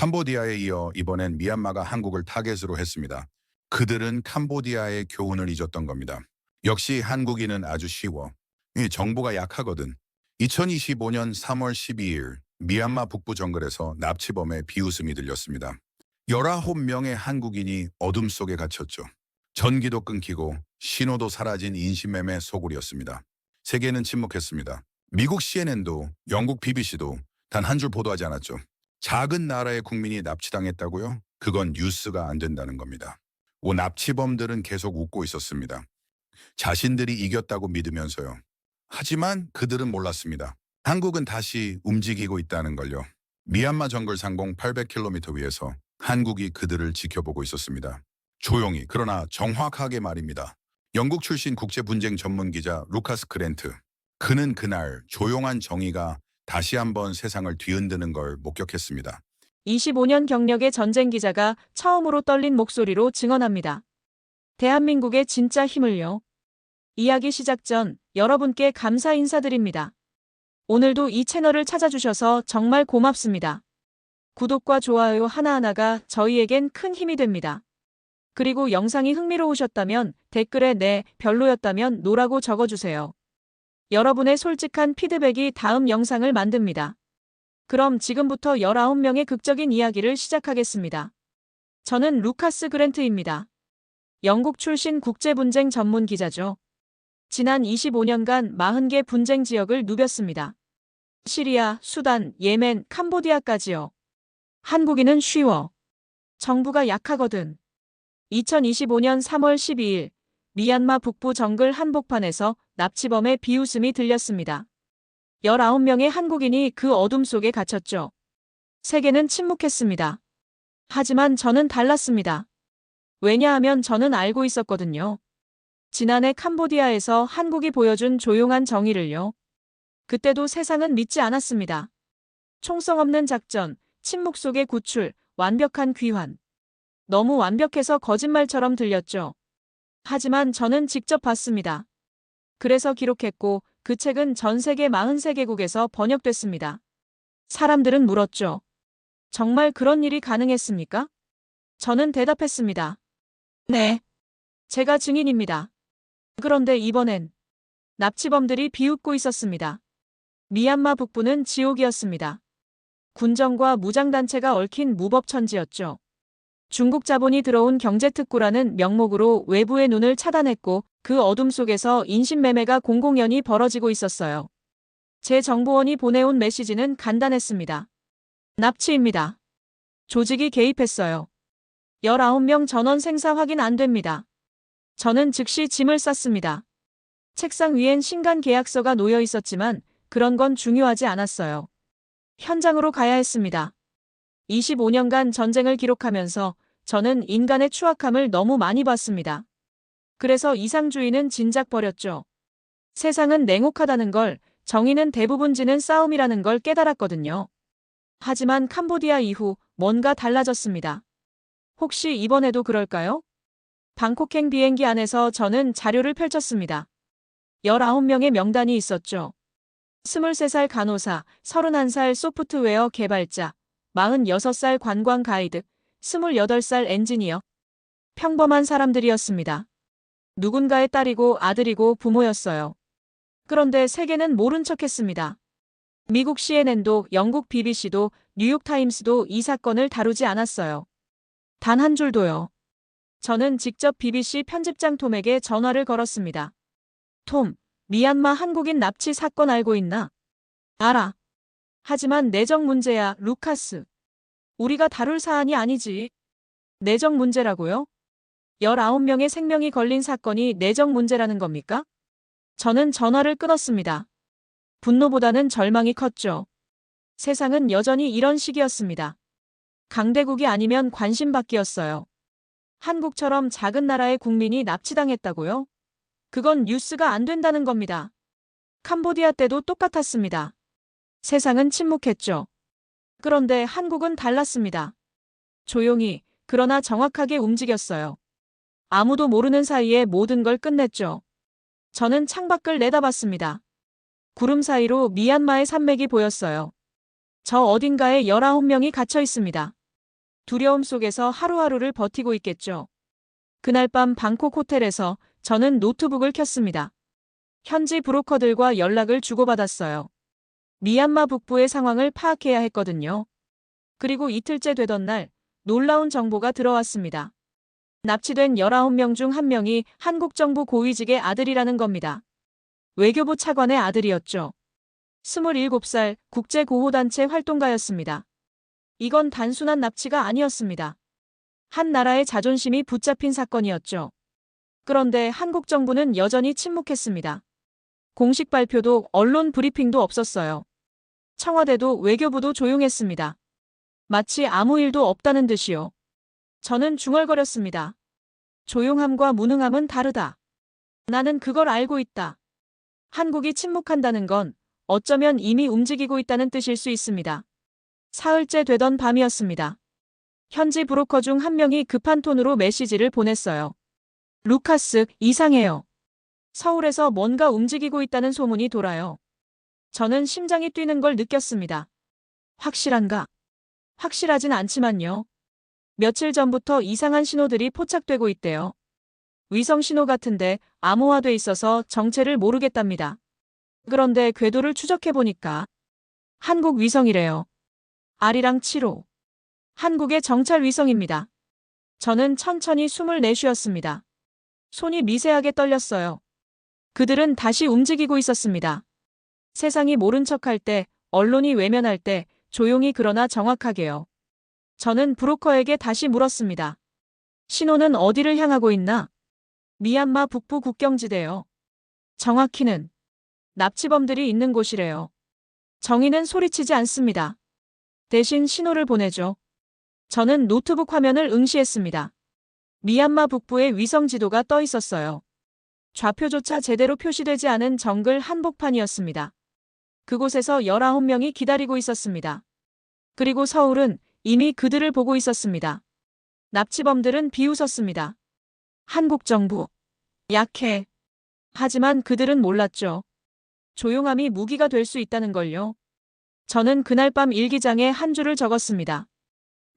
캄보디아에 이어 이번엔 미얀마가 한국을 타겟으로 했습니다. 그들은 캄보디아의 교훈을 잊었던 겁니다. 역시 한국인은 아주 쉬워. 이 정보가 약하거든. 2025년 3월 12일 미얀마 북부 정글에서 납치범의 비웃음이 들렸습니다. 19명의 한국인이 어둠 속에 갇혔죠. 전기도 끊기고 신호도 사라진 인신매매 소굴이었습니다. 세계는 침묵했습니다. 미국 CNN도 영국 BBC도 단 한 줄 보도하지 않았죠. 작은 나라의 국민이 납치당했다고요? 그건 뉴스가 안 된다는 겁니다. 납치범들은 계속 웃고 있었습니다. 자신들이 이겼다고 믿으면서요. 하지만 그들은 몰랐습니다. 한국은 다시 움직이고 있다는 걸요. 미얀마 정글 상공 800km 위에서 한국이 그들을 지켜보고 있었습니다. 조용히 그러나 정확하게 말입니다. 영국 출신 국제분쟁 전문 기자 루카스 그랜트. 그는 그날 조용한 정의가 다시 한번 세상을 뒤흔드는 걸 목격했습니다. 25년 경력의 전쟁 기자가 처음으로 떨린 목소리로 증언합니다. 대한민국의 진짜 힘을요. 이야기 시작 전 여러분께 감사 인사드립니다. 오늘도 이 채널을 찾아주셔서 정말 고맙습니다. 구독과 좋아요 하나하나가 저희에겐 큰 힘이 됩니다. 그리고 영상이 흥미로우셨다면 댓글에 네, 별로였다면 노라고 적어주세요. 여러분의 솔직한 피드백이 다음 영상을 만듭니다. 그럼 지금부터 19명의 극적인 이야기를 시작하겠습니다. 저는 루카스 그랜트입니다. 영국 출신 국제분쟁 전문 기자죠. 지난 25년간 40개 분쟁 지역을 누볐습니다. 시리아, 수단, 예멘, 캄보디아까지요. 한국인은 쉬워. 정부가 약하거든. 2025년 3월 12일 미얀마 북부 정글 한복판에서 납치범의 비웃음이 들렸습니다. 19명의 한국인이 그 어둠 속에 갇혔죠. 세계는 침묵했습니다. 하지만 저는 달랐습니다. 왜냐하면 저는 알고 있었거든요. 지난해 캄보디아에서 한국이 보여준 조용한 정의를요. 그때도 세상은 믿지 않았습니다. 총성 없는 작전, 침묵 속의 구출, 완벽한 귀환. 너무 완벽해서 거짓말처럼 들렸죠. 하지만 저는 직접 봤습니다. 그래서 기록했고 그 책은 전 세계 43개국에서 번역됐습니다. 사람들은 물었죠. 정말 그런 일이 가능했습니까? 저는 대답했습니다. 네. 제가 증인입니다. 그런데 이번엔 납치범들이 비웃고 있었습니다. 미얀마 북부는 지옥이었습니다. 군정과 무장단체가 얽힌 무법천지였죠. 중국 자본이 들어온 경제특구라는 명목으로 외부의 눈을 차단했고 그 어둠 속에서 인신매매가 공공연히 벌어지고 있었어요. 제 정보원이 보내온 메시지는 간단했습니다. 납치입니다. 조직이 개입했어요. 19명 전원 생사 확인 안 됩니다. 저는 즉시 짐을 쌌습니다. 책상 위엔 신간 계약서가 놓여 있었지만 그런 건 중요하지 않았어요. 현장으로 가야 했습니다. 25년간 전쟁을 기록하면서 저는 인간의 추악함을 너무 많이 봤습니다. 그래서 이상주의는 진작 버렸죠. 세상은 냉혹하다는 걸, 정의는 대부분 지는 싸움이라는 걸 깨달았거든요. 하지만 캄보디아 이후 뭔가 달라졌습니다. 혹시 이번에도 그럴까요? 방콕행 비행기 안에서 저는 자료를 펼쳤습니다. 19명의 명단이 있었죠. 23살 간호사, 31살 소프트웨어 개발자, 46살 관광 가이드, 28살 엔지니어. 평범한 사람들이었습니다. 누군가의 딸이고 아들이고 부모였어요. 그런데 세계는 모른 척했습니다. 미국 CNN도 영국 BBC도 뉴욕타임스도 이 사건을 다루지 않았어요. 단 한 줄도요. 저는 직접 BBC 편집장 톰에게 전화를 걸었습니다. 톰, 미얀마 한국인 납치 사건 알고 있나? 알아. 하지만 내정 문제야, 루카스. 우리가 다룰 사안이 아니지. 내정 문제라고요? 19명의 생명이 걸린 사건이 내정 문제라는 겁니까? 저는 전화를 끊었습니다. 분노보다는 절망이 컸죠. 세상은 여전히 이런 식이었습니다. 강대국이 아니면 관심받기였어요. 한국처럼 작은 나라의 국민이 납치당했다고요? 그건 뉴스가 안 된다는 겁니다. 캄보디아 때도 똑같았습니다. 세상은 침묵했죠. 그런데 한국은 달랐습니다. 조용히, 그러나 정확하게 움직였어요. 아무도 모르는 사이에 모든 걸 끝냈죠. 저는 창밖을 내다봤습니다. 구름 사이로 미얀마의 산맥이 보였어요. 저 어딘가에 19명이 갇혀 있습니다. 두려움 속에서 하루하루를 버티고 있겠죠. 그날 밤 방콕 호텔에서 저는 노트북을 켰습니다. 현지 브로커들과 연락을 주고받았어요. 미얀마 북부의 상황을 파악해야 했거든요. 그리고 이틀째 되던 날 놀라운 정보가 들어왔습니다. 납치된 19명 중 1명이 한국 정부 고위직의 아들이라는 겁니다. 외교부 차관의 아들이었죠. 27살 국제구호단체 활동가였습니다. 이건 단순한 납치가 아니었습니다. 한 나라의 자존심이 붙잡힌 사건이었죠. 그런데 한국 정부는 여전히 침묵했습니다. 공식 발표도 언론 브리핑도 없었어요. 청와대도 외교부도 조용했습니다. 마치 아무 일도 없다는 듯이요. 저는 중얼거렸습니다. 조용함과 무능함은 다르다. 나는 그걸 알고 있다. 한국이 침묵한다는 건 어쩌면 이미 움직이고 있다는 뜻일 수 있습니다. 사흘째 되던 밤이었습니다. 현지 브로커 중 1명이 급한 톤으로 메시지를 보냈어요. 루카스, 이상해요. 서울에서 뭔가 움직이고 있다는 소문이 돌아요. 저는 심장이 뛰는 걸 느꼈습니다. 확실한가? 확실하진 않지만요. 며칠 전부터 이상한 신호들이 포착되고 있대요. 위성 신호 같은데 암호화돼 있어서 정체를 모르겠답니다. 그런데 궤도를 추적해보니까 한국 위성이래요. 아리랑 7호. 한국의 정찰 위성입니다. 저는 천천히 숨을 내쉬었습니다. 손이 미세하게 떨렸어요. 그들은 다시 움직이고 있었습니다. 세상이 모른 척할 때, 언론이 외면할 때, 조용히 그러나 정확하게요. 저는 브로커에게 다시 물었습니다. 신호는 어디를 향하고 있나? 미얀마 북부 국경지대요. 정확히는 납치범들이 있는 곳이래요. 정의는 소리치지 않습니다. 대신 신호를 보내죠. 저는 노트북 화면을 응시했습니다. 미얀마 북부의 위성 지도가 떠 있었어요. 좌표조차 제대로 표시되지 않은 정글 한복판이었습니다. 그곳에서 19명이 기다리고 있었습니다. 그리고 서울은 이미 그들을 보고 있었습니다. 납치범들은 비웃었습니다. 한국 정부. 약해. 하지만 그들은 몰랐죠. 조용함이 무기가 될 수 있다는 걸요. 저는 그날 밤 일기장에 한 줄을 적었습니다.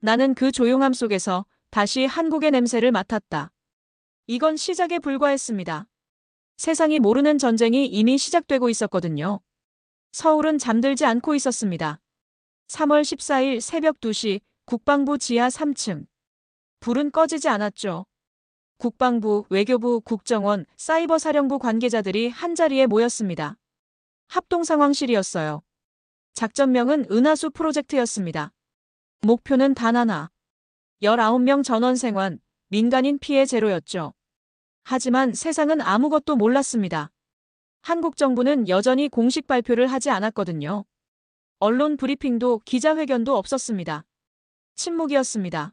나는 그 조용함 속에서 다시 한국의 냄새를 맡았다. 이건 시작에 불과했습니다. 세상이 모르는 전쟁이 이미 시작되고 있었거든요. 서울은 잠들지 않고 있었습니다. 3월 14일 새벽 2시 국방부 지하 3층. 불은 꺼지지 않았죠. 국방부, 외교부, 국정원, 사이버사령부 관계자들이 한자리에 모였습니다. 합동상황실이었어요. 작전명은 은하수 프로젝트였습니다. 목표는 단 하나. 19명 전원 생還, 민간인 피해 제로였죠. 하지만 세상은 아무것도 몰랐습니다. 한국 정부는 여전히 공식 발표를 하지 않았거든요. 언론 브리핑도 기자회견도 없었습니다. 침묵이었습니다.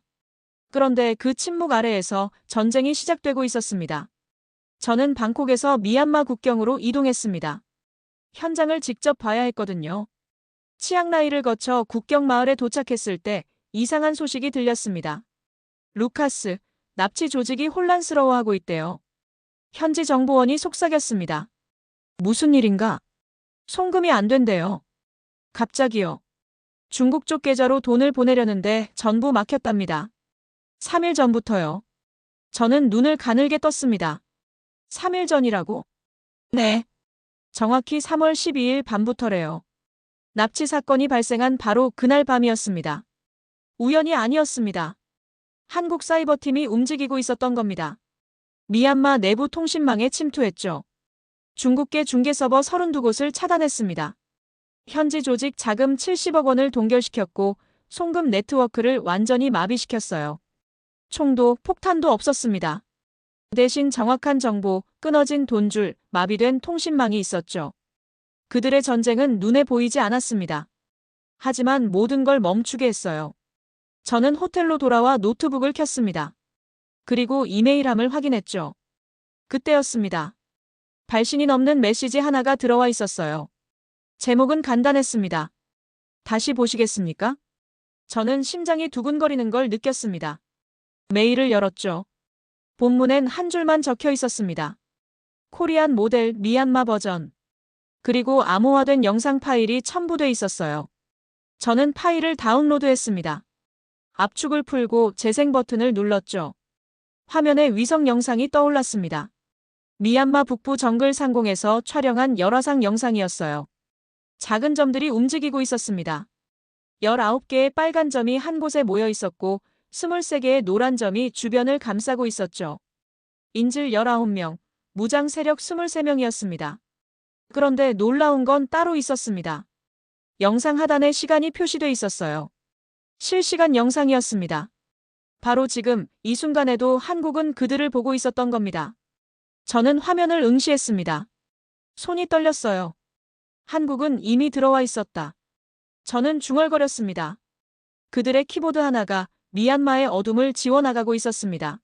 그런데 그 침묵 아래에서 전쟁이 시작되고 있었습니다. 저는 방콕에서 미얀마 국경으로 이동했습니다. 현장을 직접 봐야 했거든요. 치앙라이를 거쳐 국경 마을에 도착했을 때 이상한 소식이 들렸습니다. 루카스, 납치 조직이 혼란스러워하고 있대요. 현지 정보원이 속삭였습니다. 무슨 일인가? 송금이 안 된대요. 갑자기요. 중국 쪽 계좌로 돈을 보내려는데 전부 막혔답니다. 3일 전부터요. 저는 눈을 가늘게 떴습니다. 3일 전이라고? 네. 정확히 3월 12일 밤부터래요. 납치 사건이 발생한 바로 그날 밤이었습니다. 우연이 아니었습니다. 한국 사이버팀이 움직이고 있었던 겁니다. 미얀마 내부 통신망에 침투했죠. 중국계 중계 서버 32곳을 차단했습니다. 현지 조직 자금 70억 원을 동결시켰고 송금 네트워크를 완전히 마비시켰어요. 총도 폭탄도 없었습니다. 대신 정확한 정보, 끊어진 돈줄, 마비된 통신망이 있었죠. 그들의 전쟁은 눈에 보이지 않았습니다. 하지만 모든 걸 멈추게 했어요. 저는 호텔로 돌아와 노트북을 켰습니다. 그리고 이메일함을 확인했죠. 그때였습니다. 발신이 넘는 메시지 하나가 들어와 있었어요. 제목은 간단했습니다. 다시 보시겠습니까? 저는 심장이 두근거리는 걸 느꼈습니다. 메일을 열었죠. 본문엔 한 줄만 적혀 있었습니다. 코리안 모델 미얀마 버전. 그리고 암호화된 영상 파일이 첨부돼 있었어요. 저는 파일을 다운로드했습니다. 압축을 풀고 재생 버튼을 눌렀죠. 화면에 위성 영상이 떠올랐습니다. 미얀마 북부 정글 상공에서 촬영한 열화상 영상이었어요. 작은 점들이 움직이고 있었습니다. 19개의 빨간 점이 한 곳에 모여 있었고 23개의 노란 점이 주변을 감싸고 있었죠. 인질 19명, 무장 세력 23명이었습니다. 그런데 놀라운 건 따로 있었습니다. 영상 하단에 시간이 표시돼 있었어요. 실시간 영상이었습니다. 바로 지금 이 순간에도 한국은 그들을 보고 있었던 겁니다. 저는 화면을 응시했습니다. 손이 떨렸어요. 한국은 이미 들어와 있었다. 저는 중얼거렸습니다. 그들의 키보드 하나가 미얀마의 어둠을 지워나가고 있었습니다.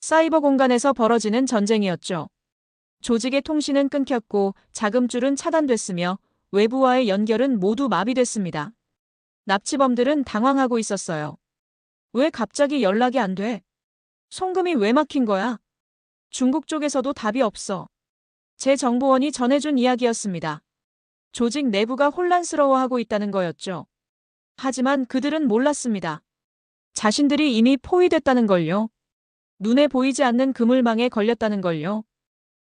사이버 공간에서 벌어지는 전쟁이었죠. 조직의 통신은 끊겼고 자금줄은 차단됐으며 외부와의 연결은 모두 마비됐습니다. 납치범들은 당황하고 있었어요. 왜 갑자기 연락이 안 돼? 송금이 왜 막힌 거야? 중국 쪽에서도 답이 없어. 제 정보원이 전해준 이야기였습니다. 조직 내부가 혼란스러워하고 있다는 거였죠. 하지만 그들은 몰랐습니다. 자신들이 이미 포위됐다는 걸요. 눈에 보이지 않는 그물망에 걸렸다는 걸요.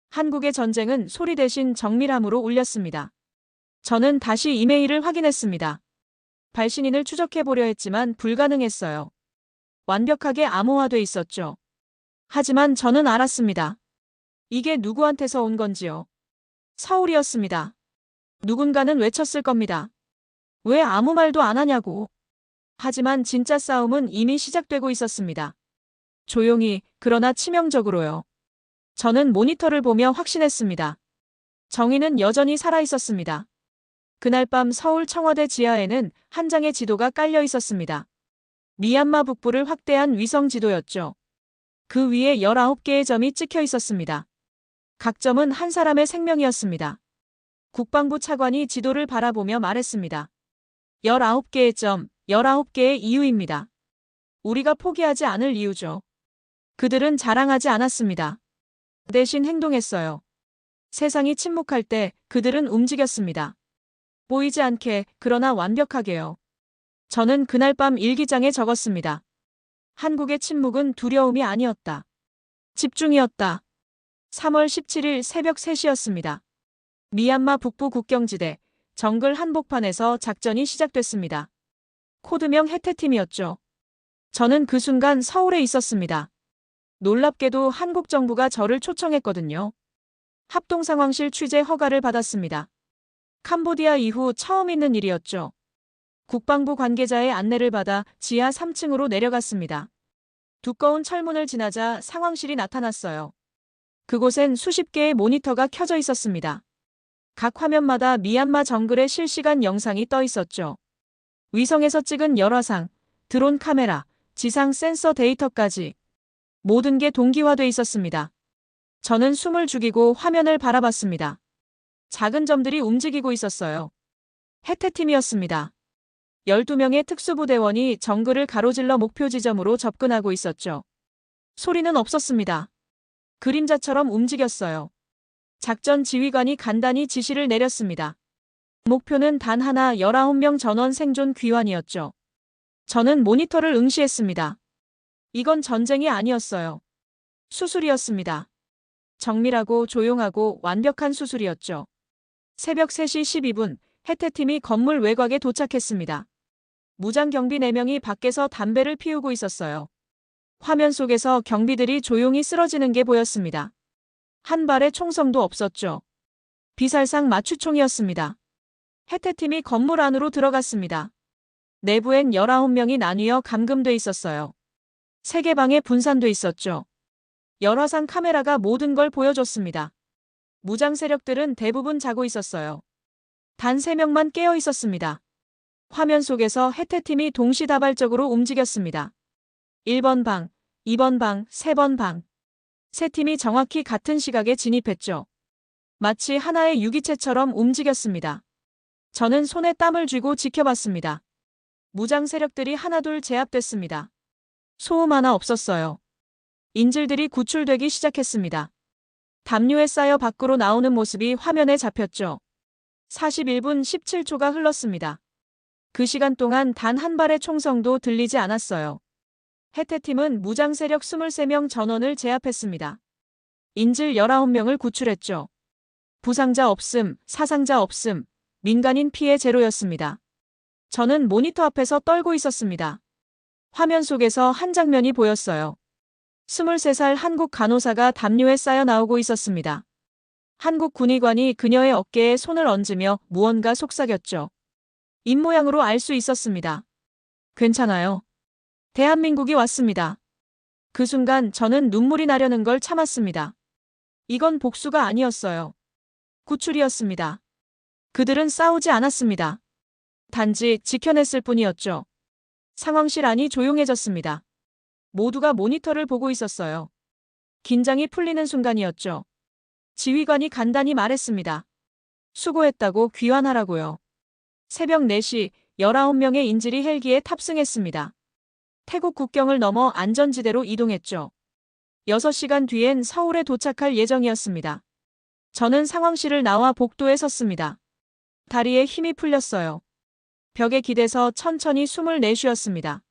한국의 전쟁은 소리 대신 정밀함으로 울렸습니다. 저는 다시 이메일을 확인했습니다. 발신인을 추적해보려 했지만 불가능했어요. 완벽하게 암호화돼 있었죠. 하지만 저는 알았습니다. 이게 누구한테서 온 건지요. 서울이었습니다. 누군가는 외쳤을 겁니다. 왜 아무 말도 안 하냐고. 하지만 진짜 싸움은 이미 시작되고 있었습니다. 조용히, 그러나 치명적으로요. 저는 모니터를 보며 확신했습니다. 정의는 여전히 살아있었습니다. 그날 밤 서울 청와대 지하에는 한 장의 지도가 깔려 있었습니다. 미얀마 북부를 확대한 위성 지도였죠. 그 위에 19개의 점이 찍혀 있었습니다. 각 점은 한 사람의 생명이었습니다. 국방부 차관이 지도를 바라보며 말했습니다. 19개의 점, 19개의 이유입니다. 우리가 포기하지 않을 이유죠. 그들은 자랑하지 않았습니다. 대신 행동했어요. 세상이 침묵할 때 그들은 움직였습니다. 보이지 않게, 그러나 완벽하게요. 저는 그날 밤 일기장에 적었습니다. 한국의 침묵은 두려움이 아니었다. 집중이었다. 3월 17일 새벽 3시였습니다. 미얀마 북부 국경지대, 정글 한복판에서 작전이 시작됐습니다. 코드명 해태팀이었죠. 저는 그 순간 서울에 있었습니다. 놀랍게도 한국 정부가 저를 초청했거든요. 합동상황실 취재 허가를 받았습니다. 캄보디아 이후 처음 있는 일이었죠. 국방부 관계자의 안내를 받아 지하 3층으로 내려갔습니다. 두꺼운 철문을 지나자 상황실이 나타났어요. 그곳엔 수십 개의 모니터가 켜져 있었습니다. 각 화면마다 미얀마 정글의 실시간 영상이 떠 있었죠. 위성에서 찍은 열화상, 드론 카메라, 지상 센서 데이터까지 모든 게 동기화돼 있었습니다. 저는 숨을 죽이고 화면을 바라봤습니다. 작은 점들이 움직이고 있었어요. 해태팀이었습니다. 12명의 특수부대원이 정글을 가로질러 목표 지점으로 접근하고 있었죠. 소리는 없었습니다. 그림자처럼 움직였어요. 작전 지휘관이 간단히 지시를 내렸습니다. 목표는 단 하나 19명 전원 생존 귀환이었죠. 저는 모니터를 응시했습니다. 이건 전쟁이 아니었어요. 수술이었습니다. 정밀하고 조용하고 완벽한 수술이었죠. 새벽 3시 12분, 해태팀이 건물 외곽에 도착했습니다. 무장경비 4명이 밖에서 담배를 피우고 있었어요. 화면 속에서 경비들이 조용히 쓰러지는 게 보였습니다. 한 발의 총성도 없었죠. 비살상 마취총이었습니다. 해태팀이 건물 안으로 들어갔습니다. 내부엔 19명이 나뉘어 감금돼 있었어요. 3개 방에 분산돼 있었죠. 열화상 카메라가 모든 걸 보여줬습니다. 무장 세력들은 대부분 자고 있었어요. 단 3명만 깨어 있었습니다. 화면 속에서 해태팀이 동시다발적으로 움직였습니다. 1번 방, 2번 방, 3번 방. 세 팀이 정확히 같은 시각에 진입했죠. 마치 하나의 유기체처럼 움직였습니다. 저는 손에 땀을 쥐고 지켜봤습니다. 무장 세력들이 하나둘 제압됐습니다. 소음 하나 없었어요. 인질들이 구출되기 시작했습니다. 담요에 쌓여 밖으로 나오는 모습이 화면에 잡혔죠. 41분 17초가 흘렀습니다. 그 시간 동안 단 한 발의 총성도 들리지 않았어요. 해태팀은 무장 세력 23명 전원을 제압했습니다. 인질 19명을 구출했죠. 부상자 없음, 사상자 없음, 민간인 피해 제로였습니다. 저는 모니터 앞에서 떨고 있었습니다. 화면 속에서 한 장면이 보였어요. 23살 한국 간호사가 담요에 쌓여 나오고 있었습니다. 한국 군의관이 그녀의 어깨에 손을 얹으며 무언가 속삭였죠. 입모양으로 알 수 있었습니다. 괜찮아요. 대한민국이 왔습니다. 그 순간 저는 눈물이 나려는 걸 참았습니다. 이건 복수가 아니었어요. 구출이었습니다. 그들은 싸우지 않았습니다. 단지 지켜냈을 뿐이었죠. 상황실 안이 조용해졌습니다. 모두가 모니터를 보고 있었어요. 긴장이 풀리는 순간이었죠. 지휘관이 간단히 말했습니다. 수고했다고 귀환하라고요. 새벽 4시 19명의 인질이 헬기에 탑승했습니다. 태국 국경을 넘어 안전지대로 이동했죠. 6시간 뒤엔 서울에 도착할 예정이었습니다. 저는 상황실을 나와 복도에 섰습니다. 다리에 힘이 풀렸어요. 벽에 기대서 천천히 숨을 내쉬었습니다.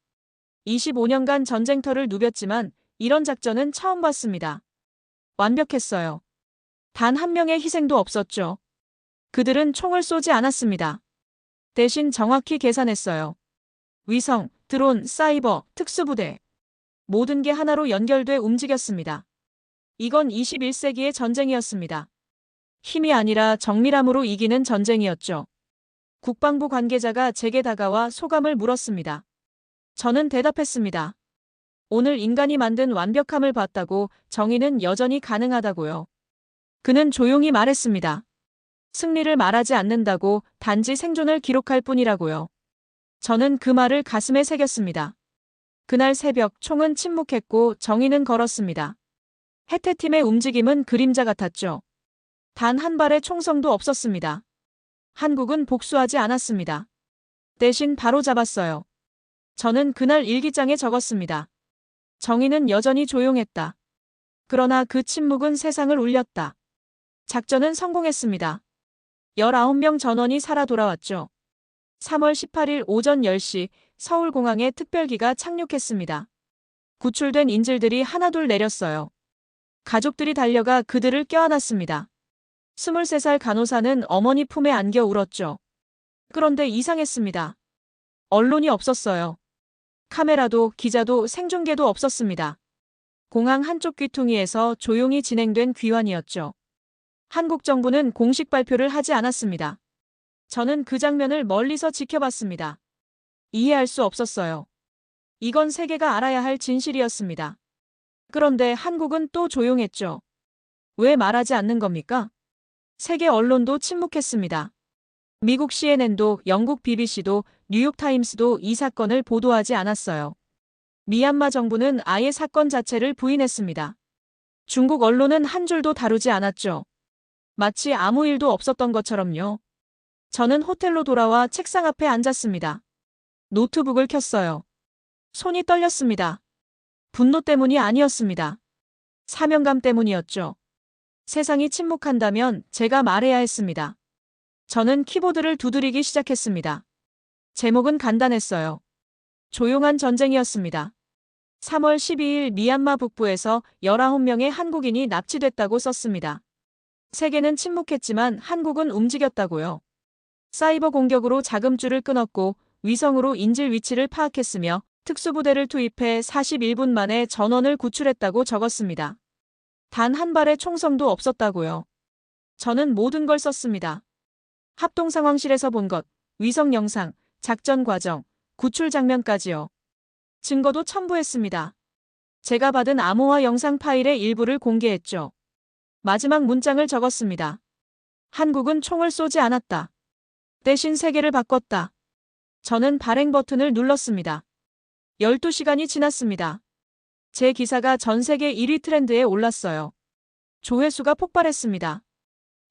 25년간 전쟁터를 누볐지만 이런 작전은 처음 봤습니다. 완벽했어요. 단 한 명의 희생도 없었죠. 그들은 총을 쏘지 않았습니다. 대신 정확히 계산했어요. 위성, 드론, 사이버, 특수부대. 모든 게 하나로 연결돼 움직였습니다. 이건 21세기의 전쟁이었습니다. 힘이 아니라 정밀함으로 이기는 전쟁이었죠. 국방부 관계자가 제게 다가와 소감을 물었습니다. 저는 대답했습니다. 오늘 인간이 만든 완벽함을 봤다고 정의는 여전히 가능하다고요. 그는 조용히 말했습니다. 승리를 말하지 않는다고 단지 생존을 기록할 뿐이라고요. 저는 그 말을 가슴에 새겼습니다. 그날 새벽 총은 침묵했고 정의는 걸었습니다. 해태팀의 움직임은 그림자 같았죠. 단 한 발의 총성도 없었습니다. 한국은 복수하지 않았습니다. 대신 바로잡았어요. 저는 그날 일기장에 적었습니다. 정의는 여전히 조용했다. 그러나 그 침묵은 세상을 울렸다. 작전은 성공했습니다. 19명 전원이 살아 돌아왔죠. 3월 18일 오전 10시 서울공항에 특별기가 착륙했습니다. 구출된 인질들이 하나둘 내렸어요. 가족들이 달려가 그들을 껴안았습니다. 23살 간호사는 어머니 품에 안겨 울었죠. 그런데 이상했습니다. 언론이 없었어요. 카메라도 기자도 생중계도 없었습니다. 공항 한쪽 귀퉁이에서 조용히 진행된 귀환이었죠. 한국 정부는 공식 발표를 하지 않았습니다. 저는 그 장면을 멀리서 지켜봤습니다. 이해할 수 없었어요. 이건 세계가 알아야 할 진실이었습니다. 그런데 한국은 또 조용했죠. 왜 말하지 않는 겁니까? 세계 언론도 침묵했습니다. 미국 CNN도 영국 BBC도 뉴욕타임스도 이 사건을 보도하지 않았어요. 미얀마 정부는 아예 사건 자체를 부인했습니다. 중국 언론은 한 줄도 다루지 않았죠. 마치 아무 일도 없었던 것처럼요. 저는 호텔로 돌아와 책상 앞에 앉았습니다. 노트북을 켰어요. 손이 떨렸습니다. 분노 때문이 아니었습니다. 사명감 때문이었죠. 세상이 침묵한다면 제가 말해야 했습니다. 저는 키보드를 두드리기 시작했습니다. 제목은 간단했어요. 조용한 전쟁이었습니다. 3월 12일 미얀마 북부에서 19명의 한국인이 납치됐다고 썼습니다. 세계는 침묵했지만 한국은 움직였다고요. 사이버 공격으로 자금줄을 끊었고 위성으로 인질 위치를 파악했으며 특수부대를 투입해 41분 만에 전원을 구출했다고 적었습니다. 단 한 발의 총성도 없었다고요. 저는 모든 걸 썼습니다. 합동 상황실에서 본 것, 위성 영상, 작전 과정, 구출 장면까지요. 증거도 첨부했습니다. 제가 받은 암호화 영상 파일의 일부를 공개했죠. 마지막 문장을 적었습니다. 한국은 총을 쏘지 않았다. 대신 세계를 바꿨다. 저는 발행 버튼을 눌렀습니다. 12시간이 지났습니다. 제 기사가 전 세계 1위 트렌드에 올랐어요. 조회수가 폭발했습니다.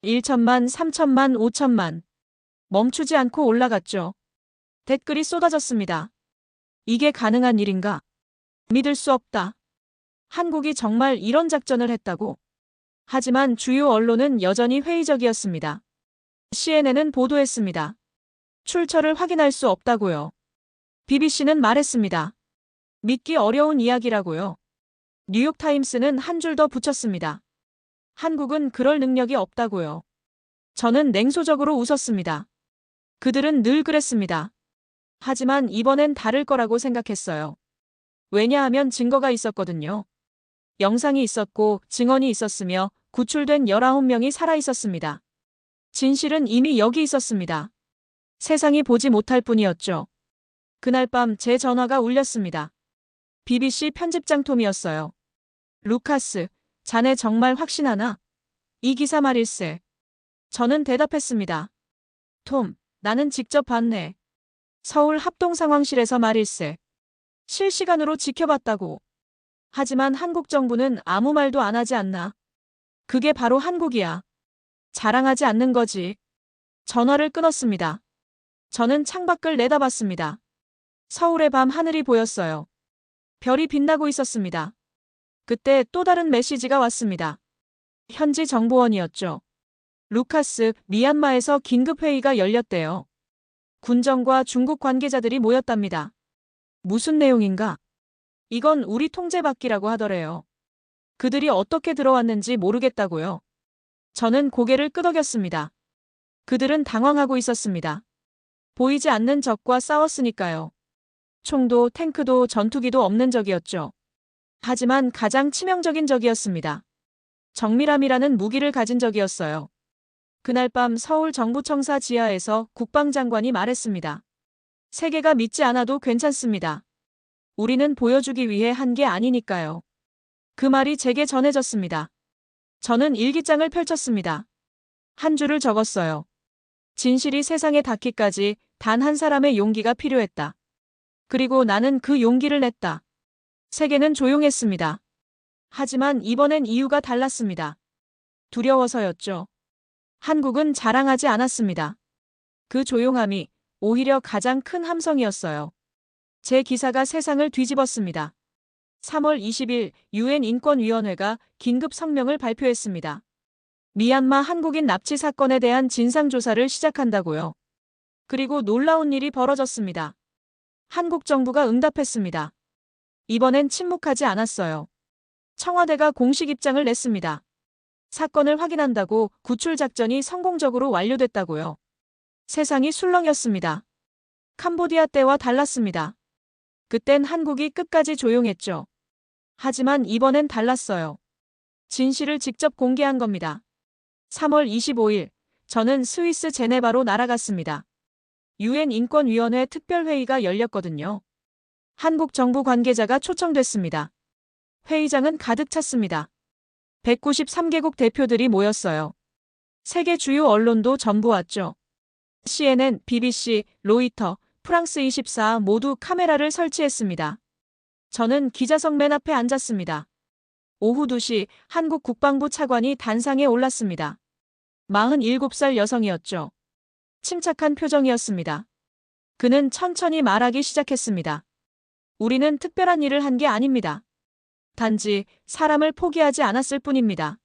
1천만, 3천만, 5천만. 멈추지 않고 올라갔죠. 댓글이 쏟아졌습니다. 이게 가능한 일인가? 믿을 수 없다. 한국이 정말 이런 작전을 했다고? 하지만 주요 언론은 여전히 회의적이었습니다. CNN은 보도했습니다. 출처를 확인할 수 없다고요. BBC는 말했습니다. 믿기 어려운 이야기라고요. 뉴욕타임스는 한 줄 더 붙였습니다. 한국은 그럴 능력이 없다고요. 저는 냉소적으로 웃었습니다. 그들은 늘 그랬습니다. 하지만 이번엔 다를 거라고 생각했어요. 왜냐하면 증거가 있었거든요. 영상이 있었고 증언이 있었으며 구출된 19명이 살아있었습니다. 진실은 이미 여기 있었습니다. 세상이 보지 못할 뿐이었죠. 그날 밤 제 전화가 울렸습니다. BBC 편집장 톰이었어요. 루카스, 자네 정말 확신하나? 이 기사 말일세. 저는 대답했습니다. 톰, 나는 직접 봤네. 서울 합동상황실에서 말일세. 실시간으로 지켜봤다고. 하지만 한국 정부는 아무 말도 안 하지 않나. 그게 바로 한국이야. 자랑하지 않는 거지. 전화를 끊었습니다. 저는 창밖을 내다봤습니다. 서울의 밤 하늘이 보였어요. 별이 빛나고 있었습니다. 그때 또 다른 메시지가 왔습니다. 현지 정보원이었죠. 루카스, 미얀마에서 긴급회의가 열렸대요. 군정과 중국 관계자들이 모였답니다. 무슨 내용인가? 이건 우리 통제 밖이라고 하더래요. 그들이 어떻게 들어왔는지 모르겠다고요. 저는 고개를 끄덕였습니다. 그들은 당황하고 있었습니다. 보이지 않는 적과 싸웠으니까요. 총도 탱크도 전투기도 없는 적이었죠. 하지만 가장 치명적인 적이었습니다. 정밀함이라는 무기를 가진 적이었어요. 그날 밤 서울 정부청사 지하에서 국방장관이 말했습니다. 세계가 믿지 않아도 괜찮습니다. 우리는 보여주기 위해 한 게 아니니까요. 그 말이 제게 전해졌습니다. 저는 일기장을 펼쳤습니다. 한 줄을 적었어요. 진실이 세상에 닿기까지 단 한 사람의 용기가 필요했다. 그리고 나는 그 용기를 냈다. 세계는 조용했습니다. 하지만 이번엔 이유가 달랐습니다. 두려워서였죠. 한국은 자랑하지 않았습니다. 그 조용함이 오히려 가장 큰 함성이었어요. 제 기사가 세상을 뒤집었습니다. 3월 20일 유엔 인권위원회가 긴급 성명을 발표했습니다. 미얀마 한국인 납치 사건에 대한 진상조사를 시작한다고요. 그리고 놀라운 일이 벌어졌습니다. 한국 정부가 응답했습니다. 이번엔 침묵하지 않았어요. 청와대가 공식 입장을 냈습니다. 사건을 확인한다고 구출 작전이 성공적으로 완료됐다고요. 세상이 술렁였습니다. 캄보디아 때와 달랐습니다. 그땐 한국이 끝까지 조용했죠. 하지만 이번엔 달랐어요. 진실을 직접 공개한 겁니다. 3월 25일, 저는 스위스 제네바로 날아갔습니다. 유엔 인권위원회 특별회의가 열렸거든요. 한국 정부 관계자가 초청됐습니다. 회의장은 가득 찼습니다. 193개국 대표들이 모였어요. 세계 주요 언론도 전부 왔죠. CNN, BBC, 로이터, 프랑스 24 모두 카메라를 설치했습니다. 저는 기자석 맨 앞에 앉았습니다. 오후 2시 한국 국방부 차관이 단상에 올랐습니다. 47살 여성이었죠. 침착한 표정이었습니다. 그는 천천히 말하기 시작했습니다. 우리는 특별한 일을 한 게 아닙니다. 단지 사람을 포기하지 않았을 뿐입니다.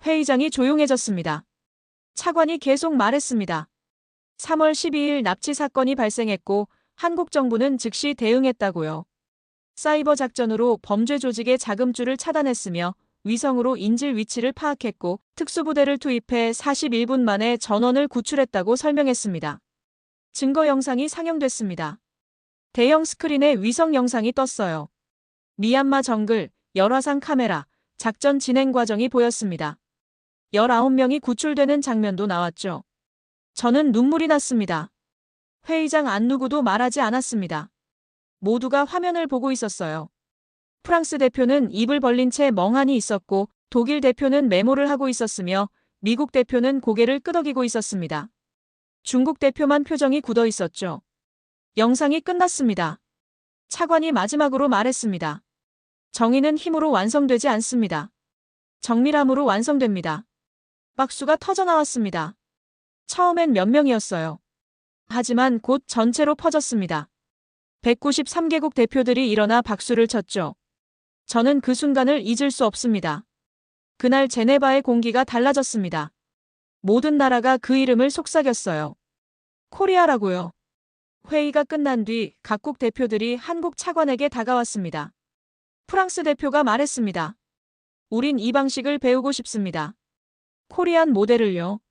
회의장이 조용해졌습니다. 차관이 계속 말했습니다. 3월 12일 납치 사건이 발생했고 한국 정부는 즉시 대응했다고요. 사이버 작전으로 범죄 조직의 자금줄을 차단했으며 위성으로 인질 위치를 파악했고 특수부대를 투입해 41분 만에 전원을 구출했다고 설명했습니다. 증거 영상이 상영됐습니다. 대형 스크린에 위성 영상이 떴어요. 미얀마 정글, 열화상 카메라, 작전 진행 과정이 보였습니다. 19명이 구출되는 장면도 나왔죠. 저는 눈물이 났습니다. 회의장 안 누구도 말하지 않았습니다. 모두가 화면을 보고 있었어요. 프랑스 대표는 입을 벌린 채 멍하니 있었고 독일 대표는 메모를 하고 있었으며 미국 대표는 고개를 끄덕이고 있었습니다. 중국 대표만 표정이 굳어 있었죠. 영상이 끝났습니다. 차관이 마지막으로 말했습니다. 정의는 힘으로 완성되지 않습니다. 정밀함으로 완성됩니다. 박수가 터져나왔습니다. 처음엔 몇 명이었어요. 하지만 곧 전체로 퍼졌습니다. 193개국 대표들이 일어나 박수를 쳤죠. 저는 그 순간을 잊을 수 없습니다. 그날 제네바의 공기가 달라졌습니다. 모든 나라가 그 이름을 속삭였어요. 코리아라고요. 회의가 끝난 뒤 각국 대표들이 한국 차관에게 다가왔습니다. 프랑스 대표가 말했습니다. 우린 이 방식을 배우고 싶습니다. 코리안 모델을요.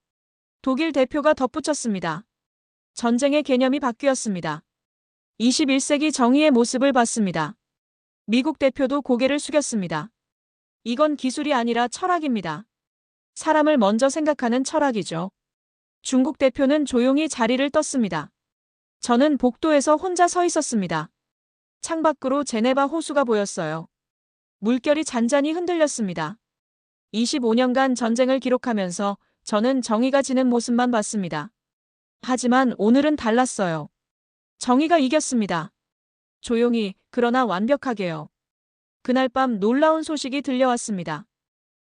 독일 대표가 덧붙였습니다. 전쟁의 개념이 바뀌었습니다. 21세기 정의의 모습을 봤습니다. 미국 대표도 고개를 숙였습니다. 이건 기술이 아니라 철학입니다. 사람을 먼저 생각하는 철학이죠. 중국 대표는 조용히 자리를 떴습니다. 저는 복도에서 혼자 서 있었습니다. 창밖으로 제네바 호수가 보였어요. 물결이 잔잔히 흔들렸습니다. 25년간 전쟁을 기록하면서 저는 정의가 지는 모습만 봤습니다. 하지만 오늘은 달랐어요. 정의가 이겼습니다. 조용히, 그러나 완벽하게요. 그날 밤 놀라운 소식이 들려왔습니다.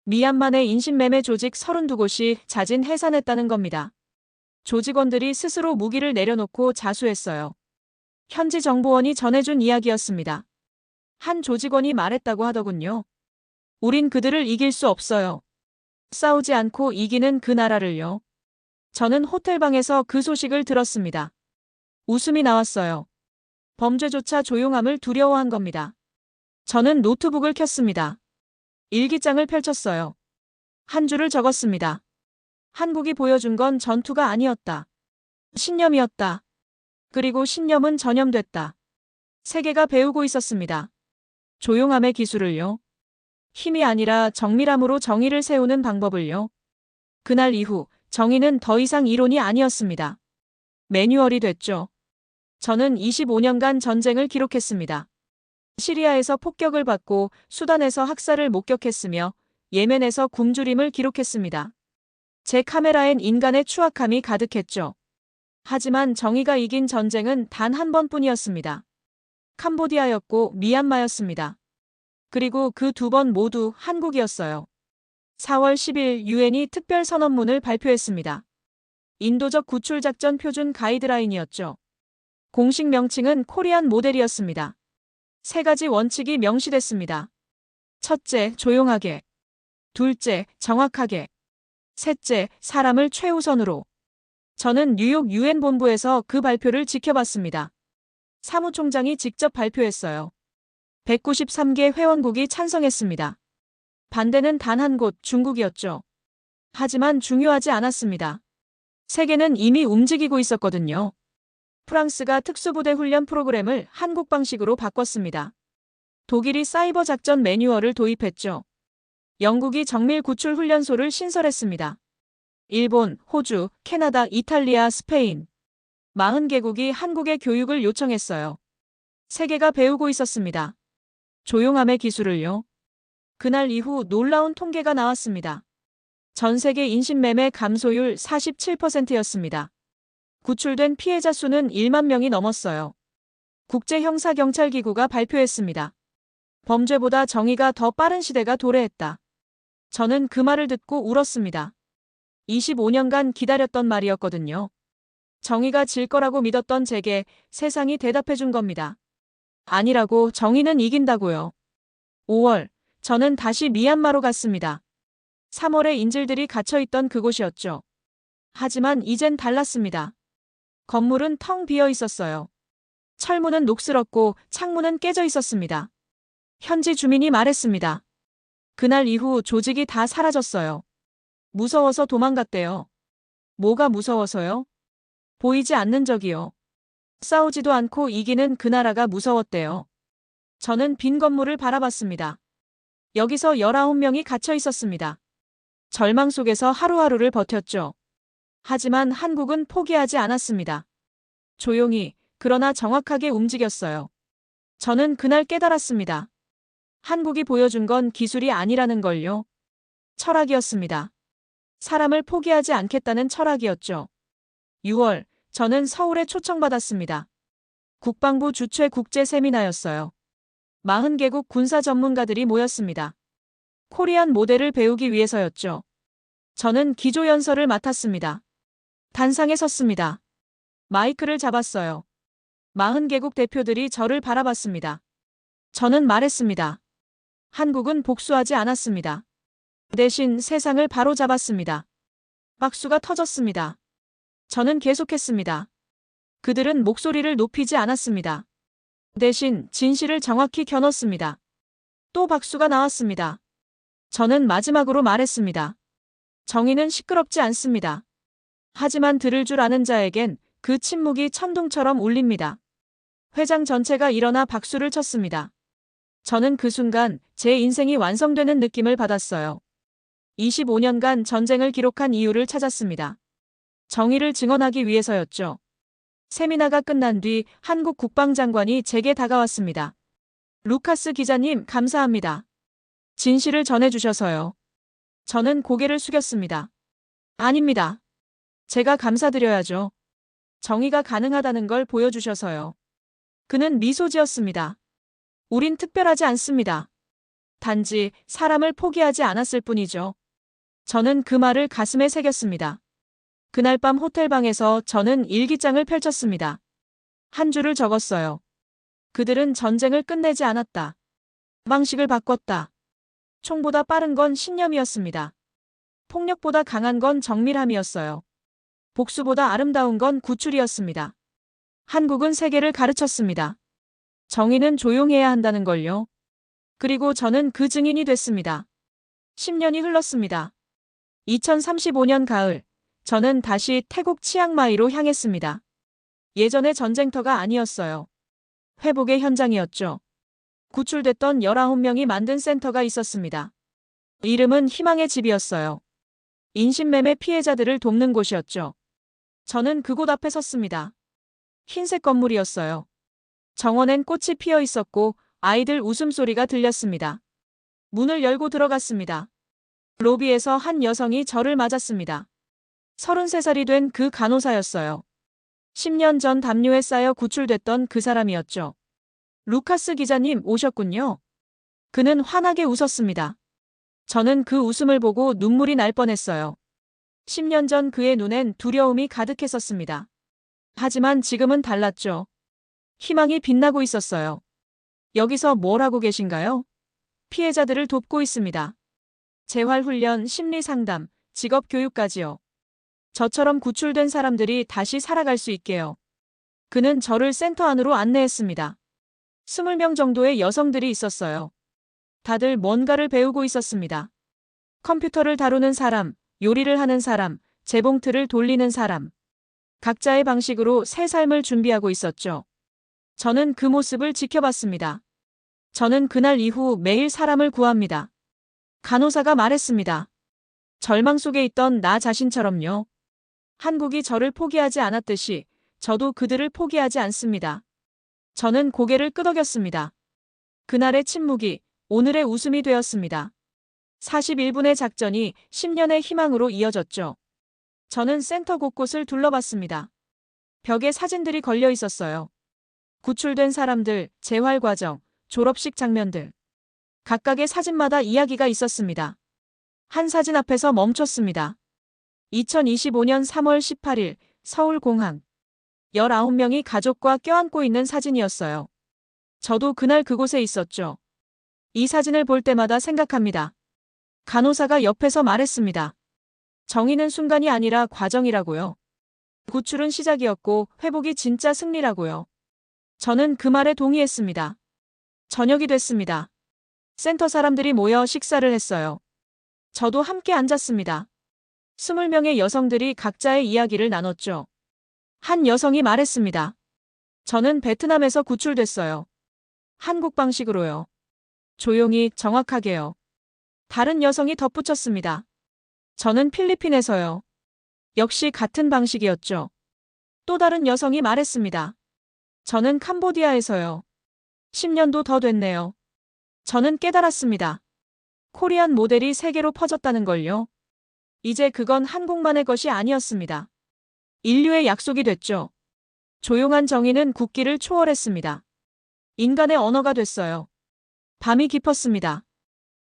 미얀마 내 인신매매 조직 32곳이 자진 해산했다는 겁니다. 조직원들이 스스로 무기를 내려놓고 자수했어요. 현지 정보원이 전해준 이야기였습니다. 한 조직원이 말했다고 하더군요. 우린 그들을 이길 수 없어요. 싸우지 않고 이기는 그 나라를요. 저는 호텔방에서 그 소식을 들었습니다. 웃음이 나왔어요. 범죄조차 조용함을 두려워한 겁니다. 저는 노트북을 켰습니다. 일기장을 펼쳤어요. 한 줄을 적었습니다. 한국이 보여준 건 전투가 아니었다. 신념이었다. 그리고 신념은 전염됐다. 세계가 배우고 있었습니다. 조용함의 기술을요. 힘이 아니라 정밀함으로 정의를 세우는 방법을요. 그날 이후 정의는 더 이상 이론이 아니었습니다. 매뉴얼이 됐죠. 저는 25년간 전쟁을 기록했습니다. 시리아에서 폭격을 받고 수단에서 학살을 목격했으며 예멘에서 굶주림을 기록했습니다. 제 카메라엔 인간의 추악함이 가득했죠. 하지만 정의가 이긴 전쟁은 단 한 번뿐이었습니다. 캄보디아였고 미얀마였습니다. 그리고 그 두 번 모두 한국이었어요. 4월 10일 유엔이 특별선언문을 발표했습니다. 인도적 구출작전 표준 가이드라인이었죠. 공식 명칭은 코리안 모델이었습니다. 세 가지 원칙이 명시됐습니다. 첫째, 조용하게. 둘째, 정확하게. 셋째, 사람을 최우선으로. 저는 뉴욕 유엔 본부에서 그 발표를 지켜봤습니다. 사무총장이 직접 발표했어요. 193개 회원국이 찬성했습니다. 반대는 단 한 곳, 중국이었죠. 하지만 중요하지 않았습니다. 세계는 이미 움직이고 있었거든요. 프랑스가 특수부대 훈련 프로그램을 한국 방식으로 바꿨습니다. 독일이 사이버 작전 매뉴얼을 도입했죠. 영국이 정밀 구출 훈련소를 신설했습니다. 일본, 호주, 캐나다, 이탈리아, 스페인. 40개국이 한국의 교육을 요청했어요. 세계가 배우고 있었습니다. 조용함의 기술을요. 그날 이후 놀라운 통계가 나왔습니다. 전 세계 인신매매 감소율 47%였습니다. 구출된 피해자 수는 1만 명이 넘었어요. 국제형사경찰기구가 발표했습니다. 범죄보다 정의가 더 빠른 시대가 도래했다. 저는 그 말을 듣고 울었습니다. 25년간 기다렸던 말이었거든요. 정의가 질 거라고 믿었던 제게 세상이 대답해준 겁니다. 아니라고, 정의는 이긴다고요. 5월, 저는 다시 미얀마로 갔습니다. 3월에 인질들이 갇혀있던 그곳이었죠. 하지만 이젠 달랐습니다. 건물은 텅 비어 있었어요. 철문은 녹슬었고 창문은 깨져 있었습니다. 현지 주민이 말했습니다. 그날 이후 조직이 다 사라졌어요. 무서워서 도망갔대요. 뭐가 무서워서요? 보이지 않는 적이요. 싸우지도 않고 이기는 그 나라가 무서웠대요. 저는 빈 건물을 바라봤습니다. 여기서 19명이 갇혀 있었습니다. 절망 속에서 하루하루를 버텼죠. 하지만 한국은 포기하지 않았습니다. 조용히, 그러나 정확하게 움직였어요. 저는 그날 깨달았습니다. 한국이 보여준 건 기술이 아니라는 걸요. 철학이었습니다. 사람을 포기하지 않겠다는 철학이었죠. 6월, 저는 서울에 초청받았습니다. 국방부 주최 국제 세미나였어요. 40개국 군사 전문가들이 모였습니다. 코리안 모델을 배우기 위해서였죠. 저는 기조연설을 맡았습니다. 단상에 섰습니다. 마이크를 잡았어요. 40개국 대표들이 저를 바라봤습니다. 저는 말했습니다. 한국은 복수하지 않았습니다. 대신 세상을 바로잡았습니다. 박수가 터졌습니다. 저는 계속했습니다. 그들은 목소리를 높이지 않았습니다. 대신 진실을 정확히 겨눴습니다. 또 박수가 나왔습니다. 저는 마지막으로 말했습니다. 정의는 시끄럽지 않습니다. 하지만 들을 줄 아는 자에겐 그 침묵이 천둥처럼 울립니다. 회장 전체가 일어나 박수를 쳤습니다. 저는 그 순간 제 인생이 완성되는 느낌을 받았어요. 25년간 전쟁을 기록한 이유를 찾았습니다. 정의를 증언하기 위해서였죠. 세미나가 끝난 뒤 한국 국방장관이 제게 다가왔습니다. 루카스 기자님, 감사합니다. 진실을 전해주셔서요. 저는 고개를 숙였습니다. 아닙니다. 제가 감사드려야죠. 정의가 가능하다는 걸 보여주셔서요. 그는 미소 지었습니다. 우린 특별하지 않습니다. 단지 사람을 포기하지 않았을 뿐이죠. 저는 그 말을 가슴에 새겼습니다. 그날 밤 호텔방에서 저는 일기장을 펼쳤습니다. 한 줄을 적었어요. 그들은 전쟁을 끝내지 않았다. 방식을 바꿨다. 총보다 빠른 건 신념이었습니다. 폭력보다 강한 건 정밀함이었어요. 복수보다 아름다운 건 구출이었습니다. 한국은 세계를 가르쳤습니다. 정의는 조용해야 한다는 걸요. 그리고 저는 그 증인이 됐습니다. 10년이 흘렀습니다. 2035년 가을, 저는 다시 태국 치앙마이로 향했습니다. 예전의 전쟁터가 아니었어요. 회복의 현장이었죠. 구출됐던 19명이 만든 센터가 있었습니다. 이름은 희망의 집이었어요. 인신매매 피해자들을 돕는 곳이었죠. 저는 그곳 앞에 섰습니다. 흰색 건물이었어요. 정원엔 꽃이 피어 있었고 아이들 웃음소리가 들렸습니다. 문을 열고 들어갔습니다. 로비에서 한 여성이 저를 맞았습니다. 33살이 된 그 간호사였어요. 10년 전 담요에 쌓여 구출됐던 그 사람이었죠. 루카스 기자님 오셨군요. 그는 환하게 웃었습니다. 저는 그 웃음을 보고 눈물이 날 뻔했어요. 10년 전 그의 눈엔 두려움이 가득했었습니다. 하지만 지금은 달랐죠. 희망이 빛나고 있었어요. 여기서 뭘 하고 계신가요? 피해자들을 돕고 있습니다. 재활훈련, 심리상담, 직업교육까지요. 저처럼 구출된 사람들이 다시 살아갈 수 있게요. 그는 저를 센터 안으로 안내했습니다. 20명 정도의 여성들이 있었어요. 다들 뭔가를 배우고 있었습니다. 컴퓨터를 다루는 사람, 요리를 하는 사람, 재봉틀을 돌리는 사람. 각자의 방식으로 새 삶을 준비하고 있었죠. 저는 그 모습을 지켜봤습니다. 저는 그날 이후 매일 사람을 구합니다. 간호사가 말했습니다. 절망 속에 있던 나 자신처럼요. 한국이 저를 포기하지 않았듯이 저도 그들을 포기하지 않습니다. 저는 고개를 끄덕였습니다. 그날의 침묵이 오늘의 웃음이 되었습니다. 41분의 작전이 10년의 희망으로 이어졌죠. 저는 센터 곳곳을 둘러봤습니다. 벽에 사진들이 걸려 있었어요. 구출된 사람들, 재활 과정, 졸업식 장면들. 각각의 사진마다 이야기가 있었습니다. 한 사진 앞에서 멈췄습니다. 2025년 3월 18일 서울공항. 19명이 가족과 껴안고 있는 사진이었어요. 저도 그날 그곳에 있었죠. 이 사진을 볼 때마다 생각합니다. 간호사가 옆에서 말했습니다. 정의는 순간이 아니라 과정이라고요. 구출은 시작이었고 회복이 진짜 승리라고요. 저는 그 말에 동의했습니다. 저녁이 됐습니다. 센터 사람들이 모여 식사를 했어요. 저도 함께 앉았습니다. 20명의 여성들이 각자의 이야기를 나눴죠. 한 여성이 말했습니다. 저는 베트남에서 구출됐어요. 한국 방식으로요. 조용히, 정확하게요. 다른 여성이 덧붙였습니다. 저는 필리핀에서요. 역시 같은 방식이었죠. 또 다른 여성이 말했습니다. 저는 캄보디아에서요. 10년도 더 됐네요. 저는 깨달았습니다. 코리안 모델이 세계로 퍼졌다는 걸요. 이제 그건 한국만의 것이 아니었습니다. 인류의 약속이 됐죠. 조용한 정의는 국기를 초월했습니다. 인간의 언어가 됐어요. 밤이 깊었습니다.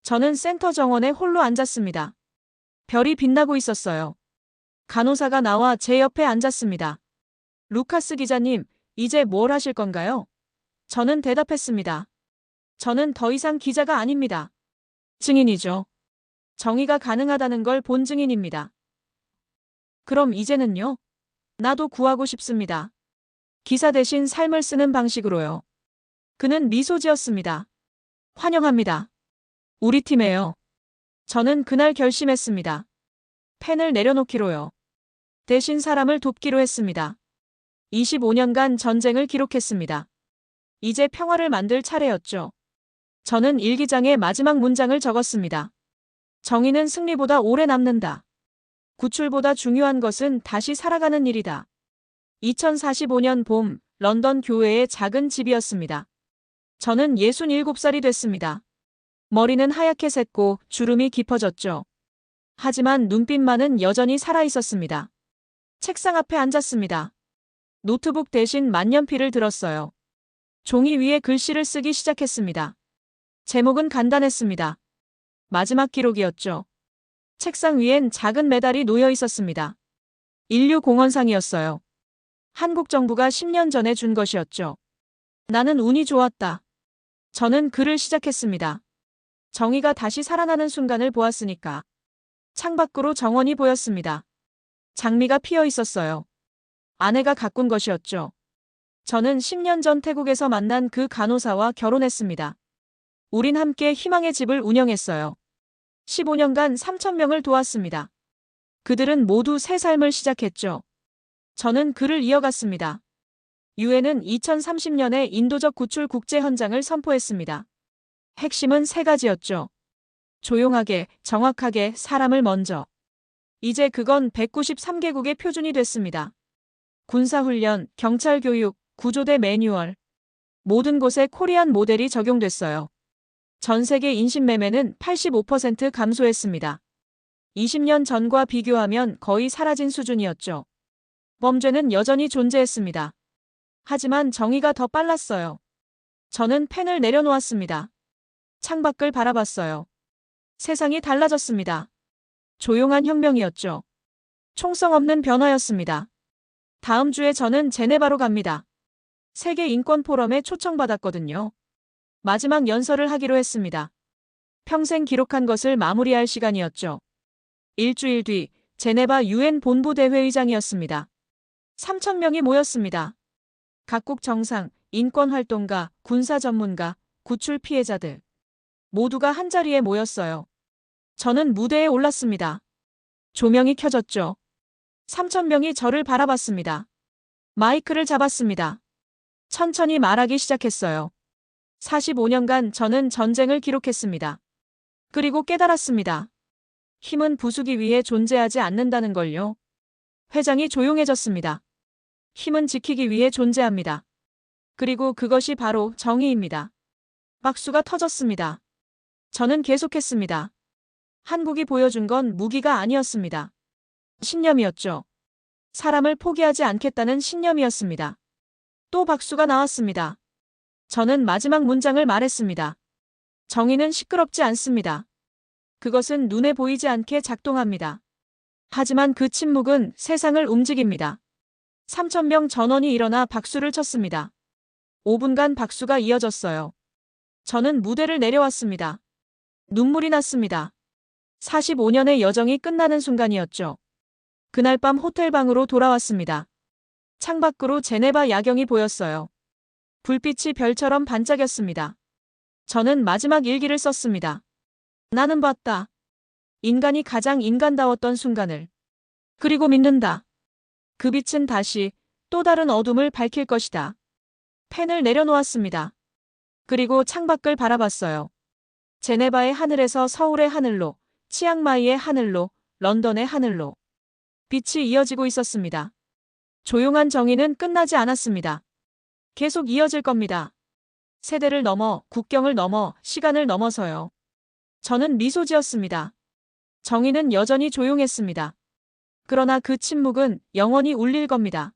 저는 센터 정원에 홀로 앉았습니다. 별이 빛나고 있었어요. 간호사가 나와 제 옆에 앉았습니다. 루카스 기자님, 이제 뭘 하실 건가요? 저는 대답했습니다. 저는 더 이상 기자가 아닙니다. 증인이죠. 정의가 가능하다는 걸 본 증인입니다. 그럼 이제는요? 나도 구하고 싶습니다. 기사 대신 삶을 쓰는 방식으로요. 그는 미소 지었습니다. 환영합니다. 우리 팀에요. 저는 그날 결심했습니다. 펜을 내려놓기로요. 대신 사람을 돕기로 했습니다. 25년간 전쟁을 기록했습니다. 이제 평화를 만들 차례였죠. 저는 일기장에 마지막 문장을 적었습니다. 정의는 승리보다 오래 남는다. 구출보다 중요한 것은 다시 살아가는 일이다. 2045년 봄, 런던 교회의 작은 집이었습니다. 저는 67살이 됐습니다. 머리는 하얗게 샜고 주름이 깊어졌죠. 하지만 눈빛만은 여전히 살아있었습니다. 책상 앞에 앉았습니다. 노트북 대신 만년필을 들었어요. 종이 위에 글씨를 쓰기 시작했습니다. 제목은 간단했습니다. 마지막 기록이었죠. 책상 위엔 작은 메달이 놓여 있었습니다. 인류공헌상이었어요. 한국 정부가 10년 전에 준 것이었죠. 나는 운이 좋았다. 저는 글을 시작했습니다. 정의가 다시 살아나는 순간을 보았으니까. 창밖으로 정원이 보였습니다. 장미가 피어 있었어요. 아내가 가꾼 것이었죠. 저는 10년 전 태국에서 만난 그 간호사와 결혼했습니다. 우린 함께 희망의 집을 운영했어요. 15년간 3,000명을 도왔습니다. 그들은 모두 새 삶을 시작했죠. 저는 글을 이어갔습니다. 유엔은 2030년에 인도적 구출 국제 헌장을 선포했습니다. 핵심은 세 가지였죠. 조용하게, 정확하게, 사람을 먼저. 이제 그건 193개국의 표준이 됐습니다. 군사훈련, 경찰교육, 구조대 매뉴얼. 모든 곳에 코리안 모델이 적용됐어요. 전 세계 인신매매는 85% 감소했습니다. 20년 전과 비교하면 거의 사라진 수준이었죠. 범죄는 여전히 존재했습니다. 하지만 정의가 더 빨랐어요. 저는 펜을 내려놓았습니다. 창밖을 바라봤어요. 세상이 달라졌습니다. 조용한 혁명이었죠. 총성 없는 변화였습니다. 다음 주에 저는 제네바로 갑니다. 세계 인권 포럼에 초청받았거든요. 마지막 연설을 하기로 했습니다. 평생 기록한 것을 마무리할 시간이었죠. 일주일 뒤 제네바 유엔 본부 대회의장이었습니다. 3,000명이 모였습니다. 각국 정상, 인권활동가, 군사 전문가, 구출 피해자들. 모두가 한자리에 모였어요. 저는 무대에 올랐습니다. 조명이 켜졌죠. 3,000명이 저를 바라봤습니다. 마이크를 잡았습니다. 천천히 말하기 시작했어요. 45년간 저는 전쟁을 기록했습니다. 그리고 깨달았습니다. 힘은 부수기 위해 존재하지 않는다는 걸요. 회장이 조용해졌습니다. 힘은 지키기 위해 존재합니다. 그리고 그것이 바로 정의입니다. 박수가 터졌습니다. 저는 계속했습니다. 한국이 보여준 건 무기가 아니었습니다. 신념이었죠. 사람을 포기하지 않겠다는 신념이었습니다. 또 박수가 나왔습니다. 저는 마지막 문장을 말했습니다. 정의는 시끄럽지 않습니다. 그것은 눈에 보이지 않게 작동합니다. 하지만 그 침묵은 세상을 움직입니다. 3,000명 전원이 일어나 박수를 쳤습니다. 5분간 박수가 이어졌어요. 저는 무대를 내려왔습니다. 눈물이 났습니다. 45년의 여정이 끝나는 순간이었죠. 그날 밤 호텔방으로 돌아왔습니다. 창밖으로 제네바 야경이 보였어요. 불빛이 별처럼 반짝였습니다. 저는 마지막 일기를 썼습니다. 나는 봤다. 인간이 가장 인간다웠던 순간을. 그리고 믿는다. 그 빛은 다시 또 다른 어둠을 밝힐 것이다. 펜을 내려놓았습니다. 그리고 창밖을 바라봤어요. 제네바의 하늘에서 서울의 하늘로, 치앙마이의 하늘로, 런던의 하늘로. 빛이 이어지고 있었습니다. 조용한 정의는 끝나지 않았습니다. 계속 이어질 겁니다. 세대를 넘어, 국경을 넘어, 시간을 넘어서요. 저는 미소 지었습니다. 정의는 여전히 조용했습니다. 그러나 그 침묵은 영원히 울릴 겁니다.